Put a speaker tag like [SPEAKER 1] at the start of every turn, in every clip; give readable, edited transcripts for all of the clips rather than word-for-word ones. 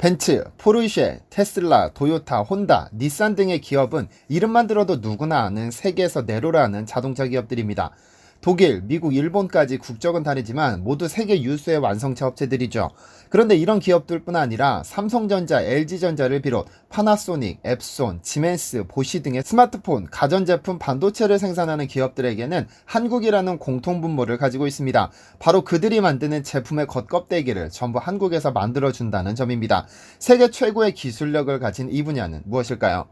[SPEAKER 1] 벤츠, 포르쉐, 테슬라, 도요타, 혼다, 닛산 등의 기업은 이름만 들어도 누구나 아는 세계에서 내로라는 자동차 기업들입니다. 독일, 미국, 일본까지 국적은 다르지만 모두 세계 유수의 완성차 업체들이죠. 그런데 이런 기업들뿐 아니라 삼성전자, LG전자를 비롯 파나소닉, 앱손, 지멘스, 보시 등의 스마트폰, 가전제품, 반도체를 생산하는 기업들에게는 한국이라는 공통분모를 가지고 있습니다. 바로 그들이 만드는 제품의 겉껍데기를 전부 한국에서 만들어준다는 점입니다. 세계 최고의 기술력을 가진 이 분야는 무엇일까요?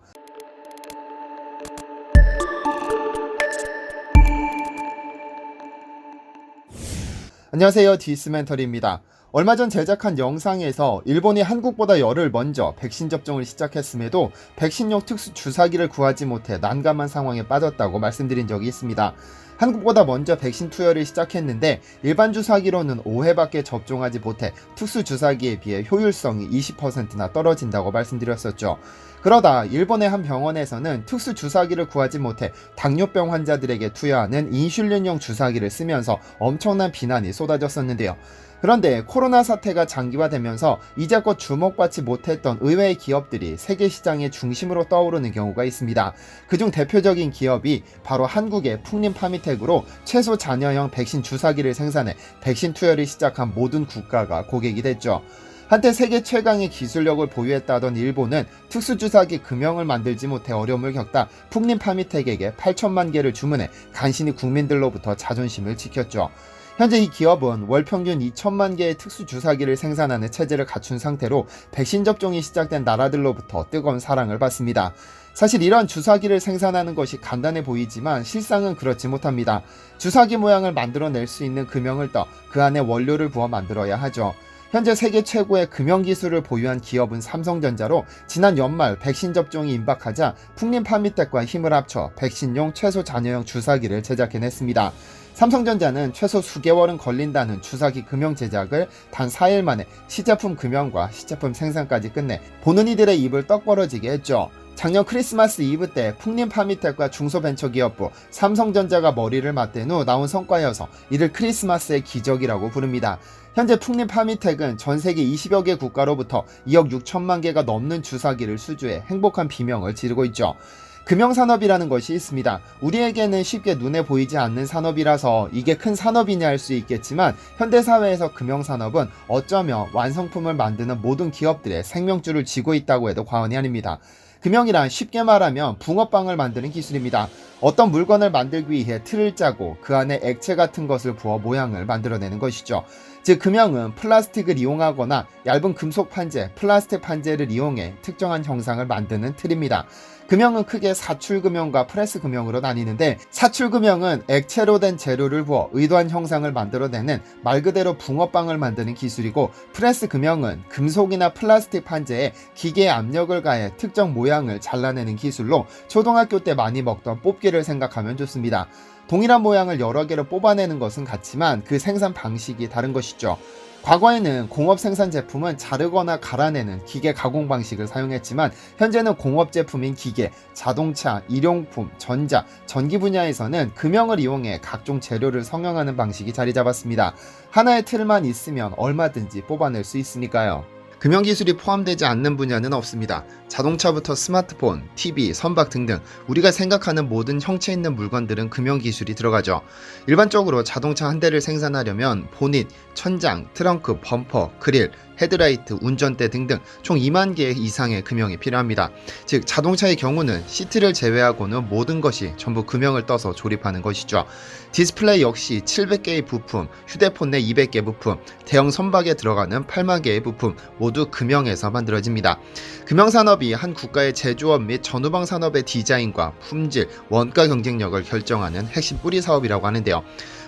[SPEAKER 1] 안녕하세요, 디스멘터리입니다. 얼마 전 제작한 영상에서 일본이 한국보다 열흘 먼저 백신 접종을 시작했음에도 백신용 특수 주사기를 구하지 못해 난감한 상황에 빠졌다고 말씀드린 적이 있습니다. 한국보다 먼저 백신 투여를 시작했는데 일반 주사기로는 5회밖에 접종하지 못해 특수 주사기에 비해 효율성이 20%나 떨어진다고 말씀드렸었죠. 그러다 일본의 한 병원에서는 특수 주사기를 구하지 못해 당뇨병 환자들에게 투여하는 인슐린용 주사기를 쓰면서 엄청난 비난이 쏟아졌었는데요. 그런데 코로나 사태가 장기화되면서 이제껏 주목받지 못했던 의외의 기업들이 세계 시장의 중심으로 떠오르는 경우가 있습니다. 그중 대표적인 기업이 바로 한국의 풍림파미텍으로 최소 잔여형 백신 주사기를 생산해 백신 투여를 시작한 모든 국가가 고객이 됐죠. 한때 세계 최강의 기술력을 보유했다던 일본은 특수주사기 금형을 만들지 못해 어려움을 겪다 풍림파미텍에게 8천만 개를 주문해 간신히 국민들로부터 자존심을 지켰죠. 현재 이 기업은 월 평균 2천만 개의 특수주사기를 생산하는 체제를 갖춘 상태로 백신 접종이 시작된 나라들로부터 뜨거운 사랑을 받습니다. 사실 이러한 주사기를 생산하는 것이 간단해 보이지만 실상은 그렇지 못합니다. 주사기 모양을 만들어낼 수 있는 금형을 떠 그 안에 원료를 부어 만들어야 하죠. 현재 세계 최고의 금형 기술을 보유한 기업은 삼성전자로 지난 연말 백신 접종이 임박하자 풍림파미텍과 힘을 합쳐 백신용 최소 잔여형 주사기를 제작해냈습니다. 삼성전자는 최소 수개월은 걸린다는 주사기 금형 제작을 단 4일 만에 시제품 금형과 시제품 생산까지 끝내 보는 이들의 입을 떡 벌어지게 했죠. 작년 크리스마스 이브 때 풍림파미텍과 중소벤처기업부 삼성전자가 머리를 맞댄 후 나온 성과여서 이를 크리스마스의 기적이라고 부릅니다. 현재 풍림파미텍은 전세계 20여 개 국가로부터 2억 6천만 개가 넘는 주사기를 수주해 행복한 비명을 지르고 있죠. 금형산업이라는 것이 있습니다. 우리에게는 쉽게 눈에 보이지 않는 산업이라서 이게 큰 산업이냐 할 수 있겠지만 현대사회에서 금형산업은 어쩌면 완성품을 만드는 모든 기업들의 생명줄을 쥐고 있다고 해도 과언이 아닙니다. 금형이란 쉽게 말하면 붕어빵을 만드는 기술입니다. 어떤 물건을 만들기 위해 틀을 짜고 그 안에 액체 같은 것을 부어 모양을 만들어내는 것이죠. 즉 금형은 플라스틱을 이용하거나 얇은 금속 판재, 플라스틱 판재를 이용해 특정한 형상을 만드는 틀입니다. 금형은 크게 사출금형과 프레스금형으로 나뉘는데 사출금형은 액체로 된 재료를 부어 의도한 형상을 만들어내는 말 그대로 붕어빵을 만드는 기술이고 프레스금형은 금속이나 플라스틱 판재에 기계의 압력을 가해 특정 모양을 잘라내는 기술로 초등학교 때 많이 먹던 뽑기를 생각하면 좋습니다. 동일한 모양을 여러 개로 뽑아내는 것은 같지만 그 생산 방식이 다른 것이죠. 과거에는 공업 생산 제품은 자르거나 갈아내는 기계 가공 방식을 사용했지만 현재는 공업 제품인 기계, 자동차, 일용품, 전자, 전기 분야에서는 금형을 이용해 각종 재료를 성형하는 방식이 자리 잡았습니다. 하나의 틀만 있으면 얼마든지 뽑아낼 수 있으니까요. 금형 기술이 포함되지 않는 분야는 없습니다. 자동차부터 스마트폰, TV, 선박 등등 우리가 생각하는 모든 형체 있는 물건들은 금형 기술이 들어가죠. 일반적으로 자동차 한 대를 생산하려면 보닛, 천장, 트렁크, 범퍼, 그릴, 헤드라이트, 운전대 등등 총 2만 개 이상의 금형이 필요합니다. 즉 자동차의 경우는 시트를 제외하고는 모든 것이 전부 금형을 떠서 조립하는 것이죠. 디스플레이 역시 700개의 부품, 휴대폰 내 200개 부품, 대형 선박에 들어가는 8만 개의 부품 모두 금형에서 만들어집니다. 금형산업이 한 국가의 제조업 및 전후방 산업의 디자인과 품질, 원가 경쟁력을 결정하는 핵심 뿌리 사업이라고 하는데요.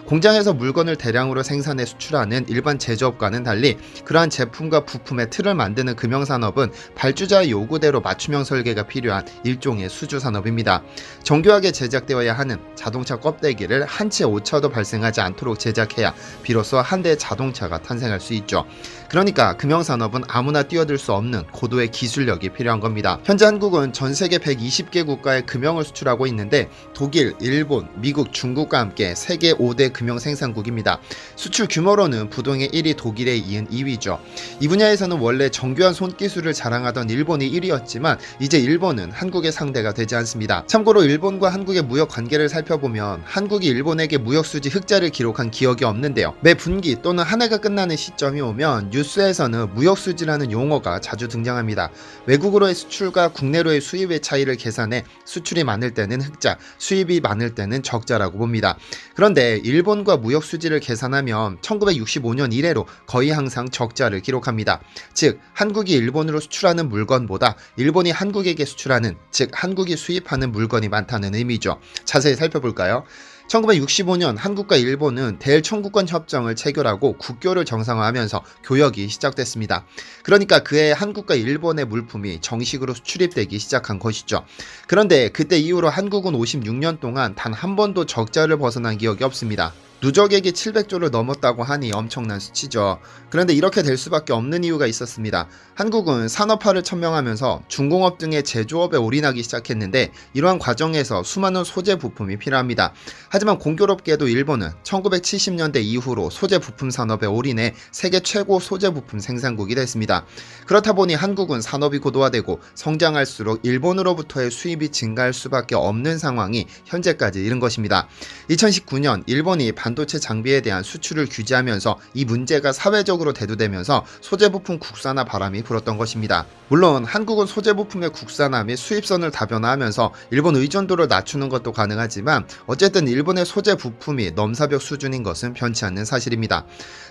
[SPEAKER 1] 공장에서 물건을 대량으로 생산해 수출하는 일반 제조업과는 달리 그러한 제품과 부품의 틀을 만드는 금형산업은 발주자의 요구대로 맞춤형 설계가 필요한 일종의 수주산업입니다. 정교하게 제작되어야 하는 자동차 껍데기를 한 채 오차도 발생하지 않도록 제작해야 비로소 한 대의 자동차가 탄생할 수 있죠. 그러니까 금형산업은 아무나 뛰어들 수 없는 고도의 기술력이 필요한 겁니다. 현재 한국은 전 세계 120개 국가에 금형을 수출하고 있는데 독일, 일본, 미국, 중국과 함께 세계 5대 일본의 금형 생산국입니다. 수출 규모로는 부동의 1위 독일에 이은 2위죠. 이 분야에서는 원래 정교한 손기술을 자랑하던 일본이 1위였지만 이제 일본은 한국의 상대가 되지 않습니다. 참고로 일본과 한국의 무역 관계를 살펴보면 한국이 일본에게 무역 수지 흑자를 기록한 기억이 없는데요. 매 분기 또는 한 해가 끝나는 시점이 오면 뉴스에서는 무역 수지라는 용어가 자주 등장합니다. 외국으로의 수출과 국내로의 수입의 차이를 계산해 수출이 많을 때는 흑자, 수입이 많을 때는 적자라고 봅니다. 그런데 일본과 무역 수지를 계산하면 1965년 이래로 거의 항상 적자를 기록합니다. 즉 한국이 일본으로 수출하는 물건보다 일본이 한국에게 수출하는, 즉 한국이 수입하는 물건이 많다는 의미죠. 자세히 살펴볼까요? 1965년 한국과 일본은 대일청구권 협정을 체결하고 국교를 정상화하면서 교역이 시작됐습니다. 그러니까 그해 한국과 일본의 물품이 정식으로 수출입되기 시작한 것이죠. 그런데 그때 이후로 한국은 56년 동안 단 한 번도 적자를 벗어난 기억이 없습니다. 누적액이 700조를 넘었다고 하니 엄청난 수치죠. 그런데 이렇게 될 수밖에 없는 이유가 있었습니다. 한국은 산업화를 천명하면서 중공업 등의 제조업에 올인하기 시작했는데 이러한 과정에서 수많은 소재 부품이 필요합니다. 하지만 공교롭게도 일본은 1970년대 이후로 소재 부품 산업에 올인해 세계 최고 소재 부품 생산국이 됐습니다. 그렇다 보니 한국은 산업이 고도화되고 성장할수록 일본으로부터의 수입이 증가할 수밖에 없는 상황이 현재까지 이른 것입니다. 2019년 일본이 반도체 장비에 대한 수출을 규제하면서 이 문제가 사회적으로 대두되면서 소재 부품 국산화 바람이 불었던 것입니다. 물론 한국은 소재 부품의 국산화 및 수입선을 다변화하면서 일본 의존도를 낮추는 것도 가능하지만 어쨌든 일본의 소재 부품이 넘사벽 수준인 것은 변치 않는 사실입니다.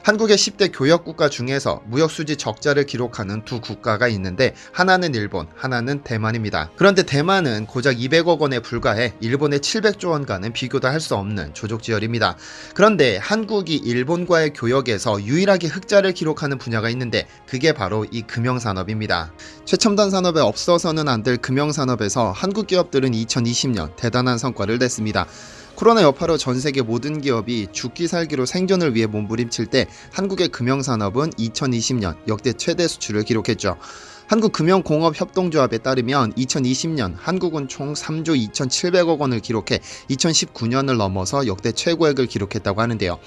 [SPEAKER 1] 한국의 10대 교역 국가 중에서 무역 수지 적자를 기록하는 두 국가가 있는데 하나는 일본, 하나는 대만입니다. 그런데 대만은 고작 200억 원에 불과해 일본의 700조 원과는 비교도 할 수 없는 조족지열입니다. 그런데 한국이 일본과의 교역에서 유일하게 흑자를 기록하는 분야가 있는데 그게 바로 이 금형산업입니다. 최첨단 산업에 없어서는 안 될 금형산업에서 한국 기업들은 2020년 대단한 성과를 냈습니다. 코로나 여파로 전 세계 모든 기업이 죽기 살기로 생존을 위해 몸부림칠 때 한국의 금형산업은 2020년 역대 최대 수출을 기록했죠. 한국금형공업협동조합에 따르면 2020년 한국은 총 3조 2,700억 원을 기록해 2019년을 넘어서 역대 최고액을 기록했다고 하는데요.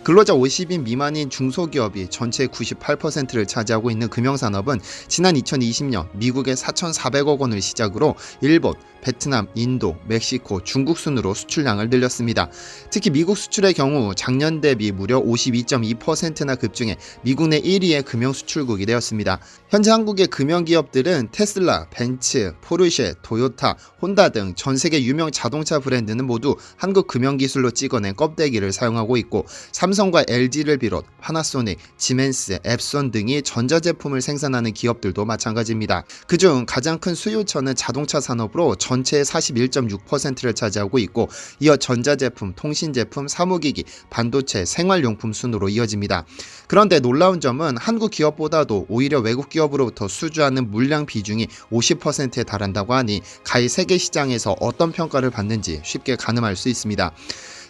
[SPEAKER 1] 근로자 50인 미만인 중소기업이 전체의 98%를 차지하고 있는 금형산업은 지난 2020년 미국의 4,400억 원을 시작으로 일본, 베트남, 인도, 멕시코, 중국 순으로 수출량을 늘렸습니다. 특히 미국 수출의 경우 작년 대비 무려 52.2%나 급증해 미국 내 1위의 금형 수출국이 되었습니다. 현재 한국의 금형기업들은 테슬라, 벤츠, 포르쉐, 토요타, 혼다 등 전 세계 유명 자동차 브랜드는 모두 한국 금형기술로 찍어낸 껍데기를 사용하고 있고 삼성과 LG를 비롯 파나소닉, 지멘스, 앱손 등이 전자제품을 생산하는 기업들도 마찬가지입니다. 그중 가장 큰 수요처는 자동차 산업으로 전체의 41.6%를 차지하고 있고 이어 전자제품, 통신제품, 사무기기, 반도체, 생활용품 순으로 이어집니다. 그런데 놀라운 점은 한국 기업보다도 오히려 외국 기업으로부터 수주하는 물량 비중이 50%에 달한다고 하니 가히 세계 시장에서 어떤 평가를 받는지 쉽게 가늠할 수 있습니다.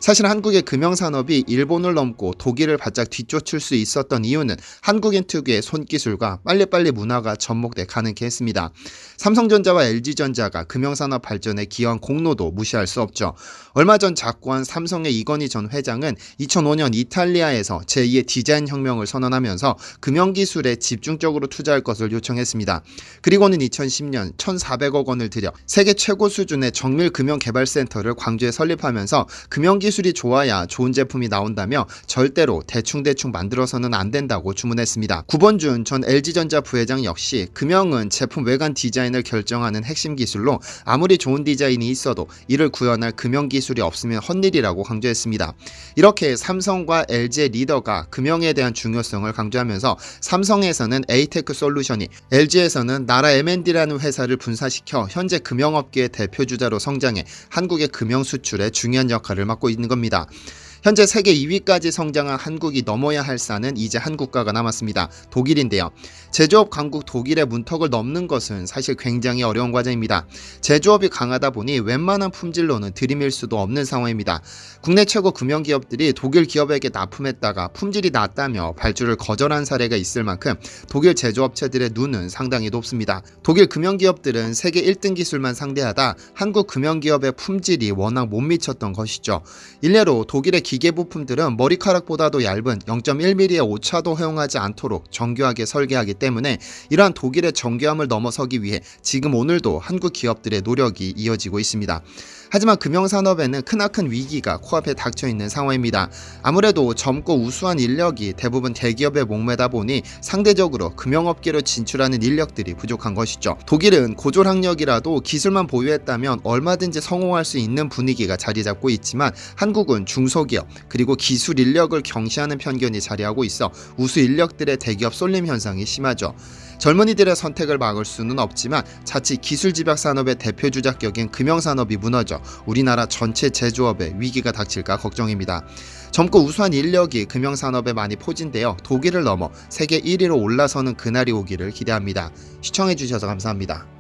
[SPEAKER 1] 사실 한국의 금형산업이 일본을 넘고 독일을 바짝 뒤쫓을 수 있었던 이유는 한국인 특유의 손기술과 빨리빨리 문화가 접목돼 가능케 했습니다. 삼성전자와 LG전자가 금형산업 발전에 기여한 공로도 무시할 수 없죠. 얼마 전 작고한 삼성의 이건희 전 회장은 2005년 이탈리아에서 제2의 디자인 혁명을 선언하면서 금형기술에 집중적으로 투자할 것을 요청했습니다. 그리고는 2010년 1,400억 원을 들여 세계 최고 수준의 정밀 금형개발센터를 광주에 설립하면서 금형기술이 좋아야 좋은 제품이 나온다며 절대로 대충 만들어서는 안 된다고 주문했습니다. 구본준 전 LG전자 부회장 역시 금형은 제품 외관 디자인을 결정하는 핵심 기술로 아무리 좋은 디자인이 있어도 이를 구현할 금형기술이 없으면 헛일이라고 강조했습니다. 이렇게 삼성과 LG의 리더가 금형에 대한 중요성을 강조하면서 삼성에서는 에이테크 솔루션이, LG에서는 나라 M&D라는 회사를 분사시켜 현재 금형업계의 대표주자로 성장해 한국의 금형 수출에 중요한 역할을 맡고 있는 겁니다. 현재 세계 2위까지 성장한 한국이 넘어야 할 산은 이제 한 국가가 남았습니다. 독일인데요. 제조업 강국 독일의 문턱을 넘는 것은 사실 굉장히 어려운 과정입니다. 제조업이 강하다 보니 웬만한 품질로는 들이밀 수도 없는 상황입니다. 국내 최고 금형기업들이 독일 기업에게 납품했다가 품질이 낮다며 발주를 거절한 사례가 있을 만큼 독일 제조업체들의 눈은 상당히 높습니다. 독일 금형기업들은 세계 1등 기술만 상대하다 한국 금형기업의 품질이 워낙 못 미쳤던 것이죠. 일례로 독일의 기계 부품들은 머리카락보다도 얇은 0.1mm의 오차도 허용하지 않도록 정교하게 설계하기 때문에 이러한 독일의 정교함을 넘어서기 위해 지금 오늘도 한국 기업들의 노력이 이어지고 있습니다. 하지만 금융산업에는 크나큰 위기가 코앞에 닥쳐 있는 상황입니다. 아무래도 젊고 우수한 인력이 대부분 대기업에 목매다 보니 상대적으로 금융업계로 진출하는 인력들이 부족한 것이죠. 독일은 고졸학력이라도 기술만 보유했다면 얼마든지 성공할 수 있는 분위기가 자리 잡고 있지만 한국은 중소기업 그리고 기술 인력을 경시하는 편견이 자리하고 있어 우수 인력들의 대기업 쏠림 현상이 심하죠. 젊은이들의 선택을 막을 수는 없지만 자칫 기술 집약 산업의 대표 주작격인 금융산업이 무너져 우리나라 전체 제조업에 위기가 닥칠까 걱정입니다. 젊고 우수한 인력이 금융산업에 많이 포진되어 독일을 넘어 세계 1위로 올라서는 그날이 오기를 기대합니다. 시청해주셔서 감사합니다.